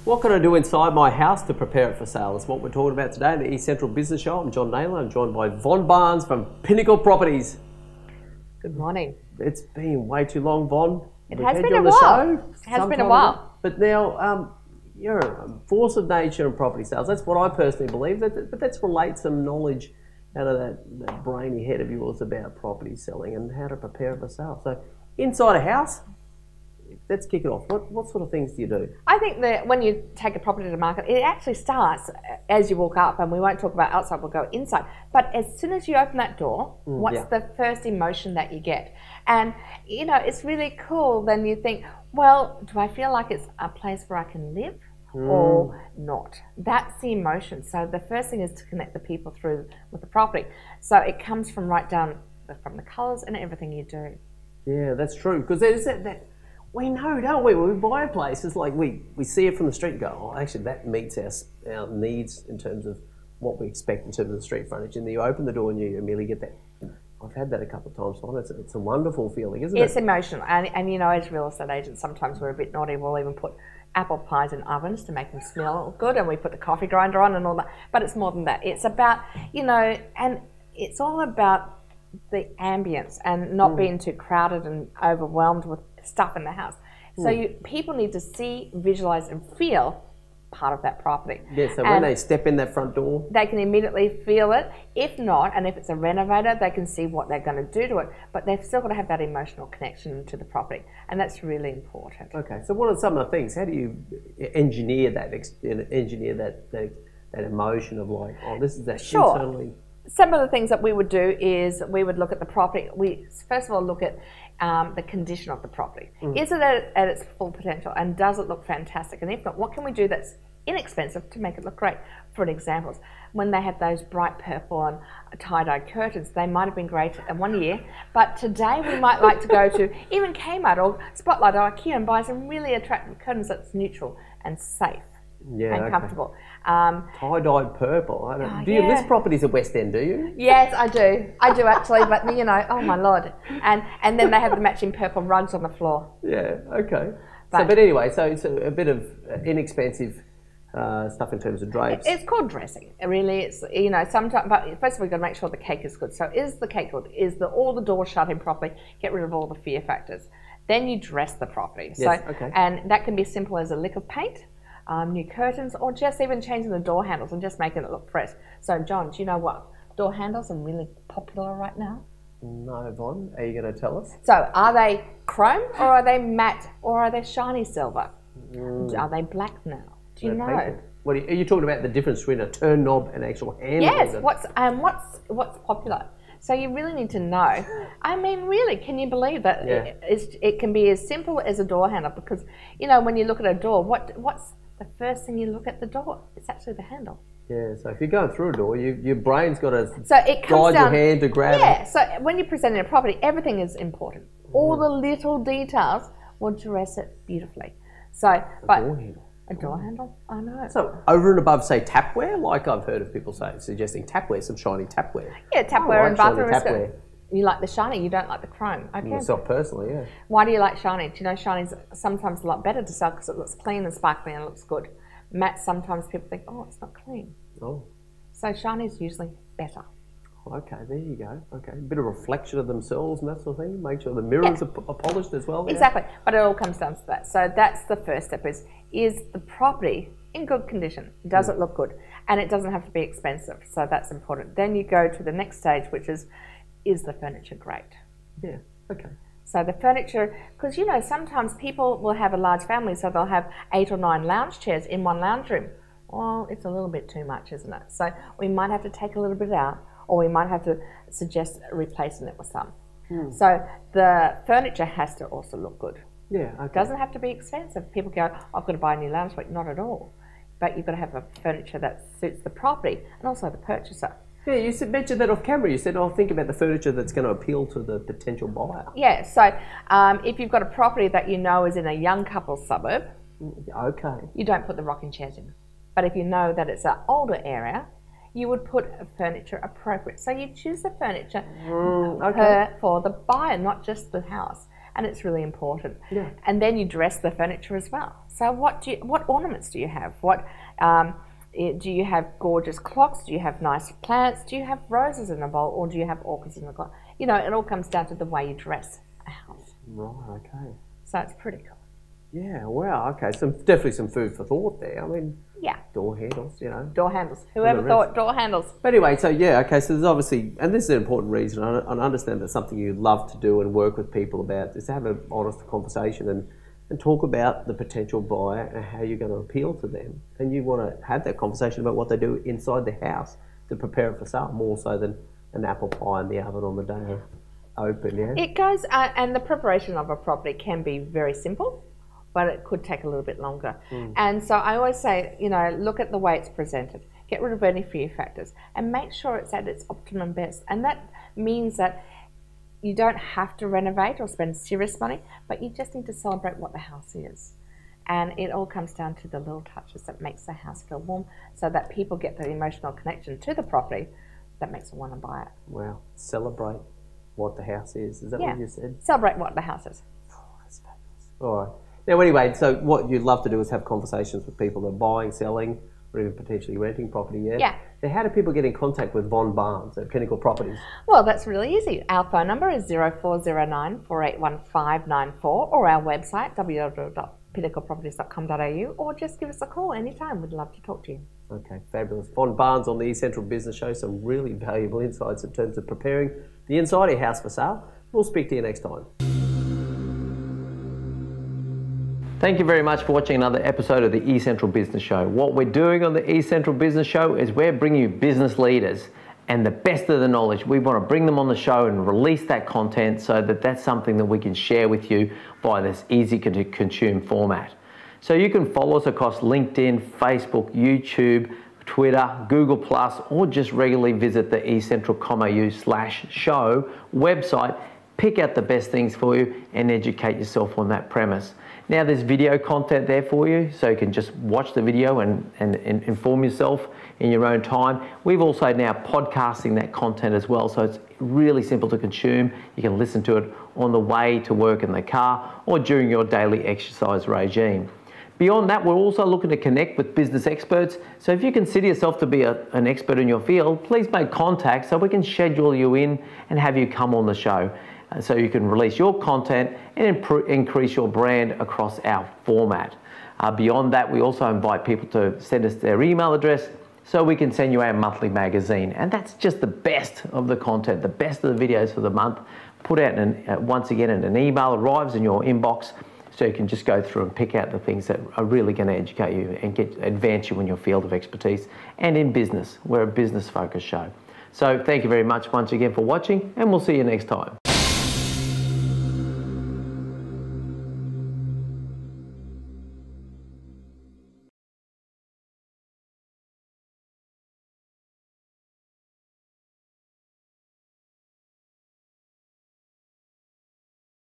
What can I do inside my house to prepare it for sale? That's what we're talking about today in the East Central Business Show. I'm John Naylor. I'm joined by Von Barnes from Pinnacle Properties. Good morning. It's been way too long, Von. It has been a while. It has been a while. But now, you're a force of nature in property sales. That's what I personally believe. But let's relate some knowledge out of that brainy head of yours about property selling and how to prepare for sale. So, inside a house, let's kick it off. What sort of things do you do? I think that when you take a property to market, it actually starts as you walk up, and we won't talk about outside, we'll go inside. But as soon as you open that door, what's the first emotion that you get? And, you know, it's really cool. Then you think, well, do I feel like it's a place where I can live or not? That's the emotion. So the first thing is to connect the people through with the property. So it comes from right down from the colours and everything you do. Yeah, that's true. Because there's that we know, don't we? When we buy a place, it's like we see it from the street and go, oh, actually, that meets our needs in terms of what we expect in terms of the street frontage. And then you open the door and you immediately get that. I've had that a couple of times, Von. It's a wonderful feeling, isn't it? It's emotional. And you know, as real estate agents, sometimes we're a bit naughty. We'll even put apple pies in ovens to make them smell good, and we put the coffee grinder on and all that. But it's more than that. It's about, you know, and it's all about the ambience and not being too crowded and overwhelmed with stuff in the house. So people need to see, visualize and feel part of that property. Yeah, so when they step in that front door, they can immediately feel it. If not, and if it's a renovator, they can see what they're going to do to it, but they've still got to have that emotional connection to the property, and that's really important. Okay, so what are some of the things? How do you engineer that emotion of like, oh, this is that internally? Some of the things that we would do is we would look at the property. We first of all look at the condition of the property. Is it at its full potential, and does it look fantastic? And if not, what can we do that's inexpensive to make it look great? For an example, when they had those bright purple and tie-dye curtains, they might have been great in 1 year, but today we might like to go to even Kmart or Spotlight or IKEA and buy some really attractive curtains that's neutral and safe. And comfortable. Tie-dyed purple. Do you list properties at West End, do you? Yes, I do. I do actually, but you know, oh my Lord. And then they have the matching purple rugs on the floor. Yeah, okay. But anyway, so it's a bit of inexpensive stuff in terms of drapes. It's called dressing. Really, it's, you know, sometimes, but first of all, you've got to make sure the cake is good. So is the cake good? Is all the doors shut in properly? Get rid of all the fear factors. Then you dress the property. Yes, and that can be simple as a lick of paint, new curtains, or just even changing the door handles and just making it look fresh. So, John, do you know what door handles are really popular right now? No, Von. Are you going to tell us? So, are they chrome, or are they matte, or are they shiny silver? Are they black now? Do you know? What are you talking about? The difference between a turn knob and actual handle? Yes. What's popular? So you really need to know. I mean, really, can you believe that it can be as simple as a door handle? Because, you know, when you look at a door, what's the first thing you look at the door? It's actually the handle. Yeah, so if you're going through a door, your brain's got to guide your hand to grab it. Yeah, so when you're presenting a property, everything is important. All the little details will dress it beautifully. So, a door handle? I know. So over and above, say, tapware, like I've heard of people suggesting tapware, some shiny tapware. Yeah, tapware and bathroom. You like the shiny, you don't like the chrome. Okay. Myself personally, yeah. Why do you like shiny? Do you know shiny's sometimes a lot better to sell because it looks clean and sparkly and it looks good. Matte, sometimes people think, oh, it's not clean. Oh. So shiny's usually better. Okay, there you go. Okay, a bit of reflection of themselves and that sort of thing. Make sure the mirrors are polished as well. Exactly, but it all comes down to that. So that's the first step: is the property in good condition? Does it look good? And it doesn't have to be expensive. So that's important. Then you go to the next stage, which is the furniture great? Yeah. Okay. So the furniture, because you know sometimes people will have a large family, so they'll have 8 or 9 lounge chairs in one lounge room. Well, it's a little bit too much, isn't it? So we might have to take a little bit out, or we might have to suggest replacing it with some. So the furniture has to also look good. Yeah, okay. It doesn't have to be expensive. People go, I've got to buy a new lounge suite. Not at all. But you've got to have a furniture that suits the property and also the purchaser. Yeah, you mentioned that off camera. You said, oh, think about the furniture that's going to appeal to the potential buyer. Yeah, so if you've got a property that you know is in a young couple's suburb, you don't put the rocking chairs in. But if you know that it's an older area, you would put a furniture appropriate. So you choose the furniture for the buyer, not just the house. and it's really important. Yeah. And then you dress the furniture as well. So what ornaments do you have? Do you have gorgeous clocks? Do you have nice plants? Do you have roses in a bowl, or do you have orchids in a glass? You know, it all comes down to the way you dress a house. Right, okay. So it's pretty cool. Yeah, wow, okay. Definitely some food for thought there. I mean, yeah. Door handles, you know. Door handles. Whoever thought door handles? But anyway, so yeah, okay, so there's obviously, and this is an important reason, I understand that's something you love to do and work with people about, is to have an honest conversation and talk about the potential buyer and how you're going to appeal to them. And you want to have that conversation about what they do inside the house to prepare it for sale, more so than an apple pie in the oven on the day open, yeah? It goes, and the preparation of a property can be very simple, but it could take a little bit longer. And so I always say, you know, look at the way it's presented. Get rid of any fear factors and make sure it's at its optimum best. And that means that you don't have to renovate or spend serious money, but you just need to celebrate what the house is. And it all comes down to the little touches that makes the house feel warm, so that people get the emotional connection to the property that makes them want to buy it. Wow. Celebrate what the house is. Is that what you said? Celebrate what the house is. Oh, that's fabulous. All right. Now, anyway, so what you'd love to do is have conversations with people that are buying, selling, or even potentially renting property, yeah? Yeah. Now, how do people get in contact with Von Barnes at Pinnacle Properties? Well, that's really easy. Our phone number is 0409 481594, or our website, www.pinnacleproperties.com.au, or just give us a call anytime. We'd love to talk to you. Okay, fabulous. Von Barnes on the East Central Business Show, some really valuable insights in terms of preparing the inside of your house for sale. We'll speak to you next time. Thank you very much for watching another episode of the East Central Business Show. What we're doing on the East Central Business Show is we're bringing you business leaders and the best of the knowledge. We want to bring them on the show and release that content so that that's something that we can share with you via this easy to consume format. So you can follow us across LinkedIn, Facebook, YouTube, Twitter, Google+, or just regularly visit the eastcentral.com.au/show website, pick out the best things for you and educate yourself on that premise. Now there's video content there for you, so you can just watch the video and inform yourself in your own time. We've also now podcasting that content as well, so it's really simple to consume. You can listen to it on the way to work in the car or during your daily exercise regime. Beyond that, we're also looking to connect with business experts. So if you consider yourself to be an expert in your field, please make contact so we can schedule you in and have you come on the show, so you can release your content and increase your brand across our format. Beyond that, we also invite people to send us their email address so we can send you our monthly magazine. And that's just the best of the content, the best of the videos for the month, put out once again, and an email arrives in your inbox, so you can just go through and pick out the things that are really going to educate you and advance you in your field of expertise and in business. We're a business focused show. So thank you very much once again for watching, and we'll see you next time.